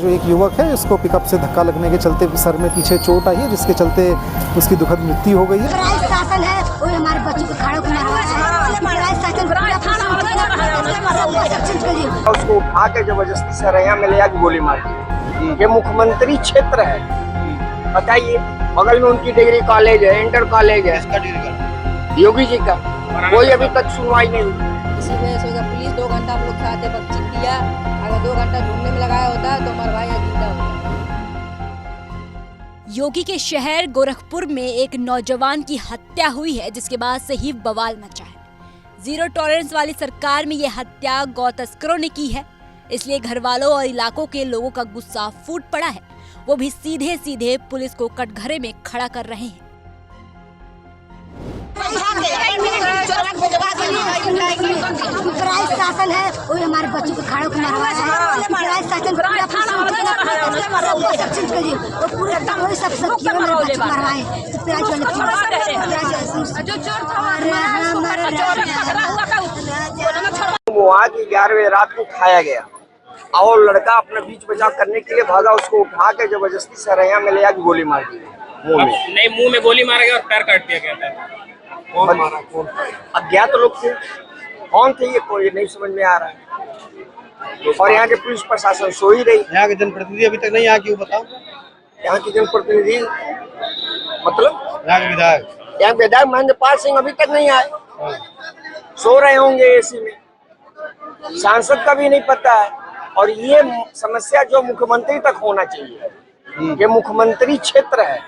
जो एक युवक है उसको पिकअप से धक्का लगने के चलते सर में पीछे चोट आई है, जिसके चलते उसकी दुखद मृत्यु हो गई है। शासन है वो हमारे बच्चों को खड़े उसको उठा के जबरदस्ती सरैया में ले आके गोली मार दी। ये मुख्यमंत्री क्षेत्र है, बताइए, बगल में उनकी डिग्री कॉलेज है, इंटर कॉलेज है, इसका डिग्री योगी जी का, कोई अभी तक सुनवाई नहीं हुई। इसी वजह से पुलिस 2 घंटा हम लोग साथ बातचीत किया, अगर 2 घंटा ढूंढने में लगाया होता तो हमारा भाई जिंदा होता। योगी के शहर गोरखपुर में एक नौजवान की हत्या हुई है, जिसके बाद से ही बवाल मचा है। जीरो टॉलरेंस वाली सरकार में यह हत्या गौ तस्करों ने की है, इसलिए घर वालों और इलाकों के लोगों का गुस्सा फूट पड़ा है। वो भी सीधे सीधे पुलिस को कटघरे में खड़ा कर रहे हैं। शासन है वो हमारे बच्चों को खड़े वो आज 11 रात को उठाया गया और लड़का अपना बीच बचाव करने के लिए भागा, उसको उठा के जबरदस्ती सरैया में ले आके गोली मार दी मुंह में। नहीं, मुंह में गोली मारा गया और पैर काट दिया गया था। कौन मारा? कौन? अज्ञात लोग थे, कौन थे ये कोई नहीं समझ में आ रहा है। और यहाँ के पुलिस प्रशासन सो ही रही। यहाँ के जनप्रतिनिधि अभी तक नहीं आए, क्यों बताओ? यहाँ के जनप्रतिनिधि मतलब यहाँ के विधायक, यहाँ विधायक महेंद्रपाल सिंह अभी तक नहीं आए, सो रहे होंगे एसी में। सांसद का भी नहीं पता है। और ये समस्या जो मुख्यमंत्री तक होना चाहिए, ये मुख्यमंत्री क्षेत्र है,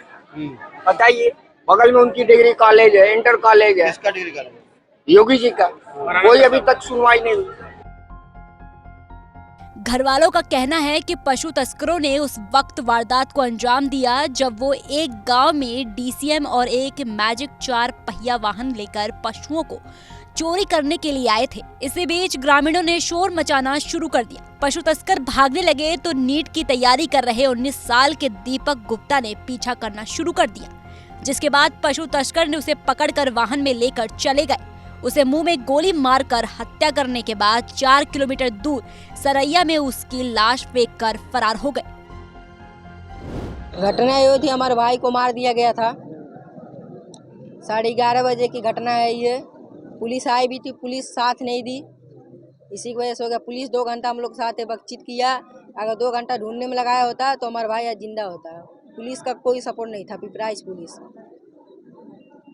बताइए, बगल में उनकी डिग्री कॉलेज है, इंटर कॉलेज है, इसका डिग्री कॉलेज योगी जी का, कोई अभी तक सुनवाई नहीं हुई। घर वालों का कहना है कि पशु तस्करों ने उस वक्त वारदात को अंजाम दिया जब वो एक गांव में डीसीएम और एक मैजिक 4 पहिया वाहन लेकर पशुओं को चोरी करने के लिए आए थे। इसी बीच ग्रामीणों ने शोर मचाना शुरू कर दिया। पशु तस्कर भागने लगे तो नीट की तैयारी कर रहे 19 साल के दीपक गुप्ता ने पीछा करना शुरू कर दिया, जिसके बाद पशु तस्कर ने उसे पकड़कर वाहन में लेकर चले गए। उसे मुंह में गोली मारकर हत्या करने के बाद 4 किलोमीटर दूर सरैया में उसकी लाश फेंककर फरार हो गए। घटना ये थी, हमारे भाई को मार दिया गया था। 11:30 बजे की घटना है ये। पुलिस आई भी थी, पुलिस साथ नहीं दी, इसी की वजह से हो गया। पुलिस 2 घंटा हम लोग साथ बातचीत किया, अगर 2 घंटा ढूंढने में लगाया होता तो हमारा भाई जिंदा होता। पुलिस का कोई सपोर्ट नहीं था। पिपराइच पुलिस।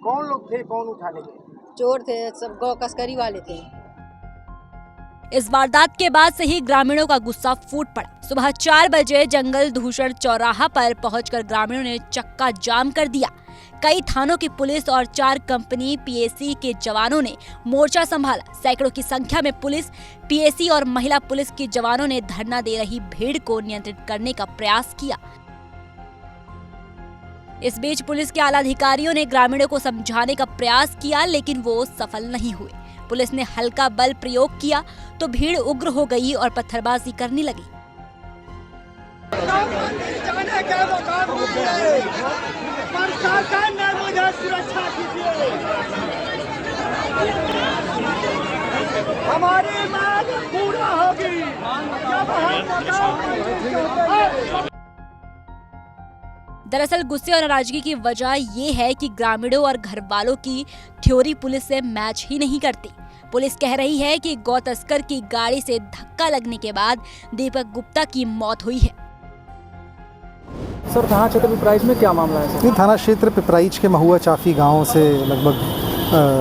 कौन लोग थे, कौन उठाने के? चोर थे, सब गौ तस्करी वाले थे। इस वारदात के बाद से ही ग्रामीणों का गुस्सा फूट पड़ा। सुबह 4 बजे जंगल धूषण चौराहा पर पहुंचकर ग्रामीणों ने चक्का जाम कर दिया। कई थानों की पुलिस और 4 कंपनी पीएसी के जवानों ने मोर्चा संभाला। सैकड़ों की संख्या में पुलिस, पीएसी और महिला पुलिस के जवानों ने धरना दे रही भीड़ को नियंत्रित करने का प्रयास किया। इस बीच पुलिस के आला अधिकारियों ने ग्रामीणों को समझाने का प्रयास किया, लेकिन वो सफल नहीं हुए। पुलिस ने हल्का बल प्रयोग किया तो भीड़ उग्र हो गई और पत्थरबाजी करने लगी। हमारी मांग पूरा होगी जब दरअसल गुस्से और नाराजगी की वजह ये है कि ग्रामीणों और घर वालों की थ्योरी पुलिस से मैच ही नहीं करती। पुलिस कह रही है कि गौ तस्कर की गाड़ी से धक्का लगने के बाद दीपक गुप्ता की मौत हुई है। सर, थाना क्षेत्र पिपराइच में क्या मामला है? सर, थाना क्षेत्र पिपराइच के महुआ चाफी गांव से लगभग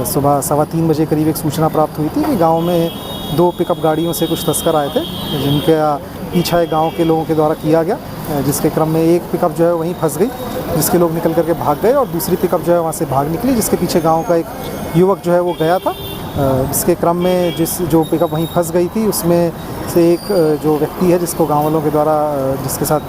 सुबह 3:15 बजे करीब एक सूचना प्राप्त हुई थी कि गांव में 2 पिकअप गाड़ियों से कुछ तस्कर आए थे, जिनका पीछा गांव के लोगों के द्वारा किया गया, जिसके क्रम में एक पिकअप जो है वहीं फंस गई, जिसके लोग निकल करके भाग गए, और दूसरी पिकअप जो है वहाँ से भाग निकली, जिसके पीछे गांव का एक युवक जो है वो गया था। इसके क्रम में जो पिकअप वहीं फंस गई थी उसमें से एक जो व्यक्ति है जिसको गाँव वालों के द्वारा जिसके साथ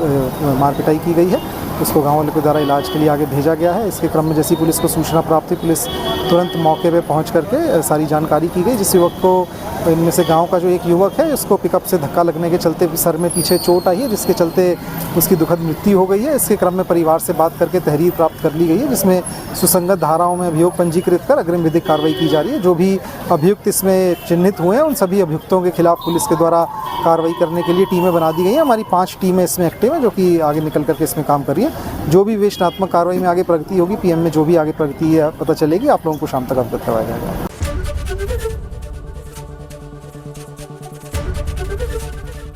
मार पिटाई की गई है, उसको गाँव वालों के द्वारा इलाज के लिए आगे भेजा गया है। इसके क्रम में जैसी पुलिस को सूचना प्राप्त हुई, पुलिस तुरंत मौके पे पहुंच करके सारी जानकारी की गई। जिस युवक को, इनमें से गांव का जो एक युवक है, उसको पिकअप से धक्का लगने के चलते सर में पीछे चोट आई है, जिसके चलते उसकी दुखद मृत्यु हो गई है। इसके क्रम में परिवार से बात करके तहरीर प्राप्त कर ली गई है, जिसमें सुसंगत धाराओं में अभियोग पंजीकृत कर अग्रिम विधिक कार्रवाई की जा रही है। जो भी अभियुक्त इसमें चिन्हित हुए हैं, उन सभी अभियुक्तों के खिलाफ पुलिस के द्वारा कार्रवाई करने के लिए टीमें बना दी गई हैं। हमारी 5 टीमें इसमें एक्टिव हैं जो कि आगे निकल करके इसमें काम कर रही हैं। जो भी विवेचनात्मक कार्रवाई में आगे प्रगति होगी, पीएम में जो भी आगे प्रगति है पता चलेगी, आप लोगों को शाम तक अवगत करवाया जाएगा।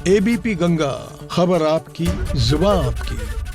एबीपी गंगा, खबर आपकी, जुबान आपकी।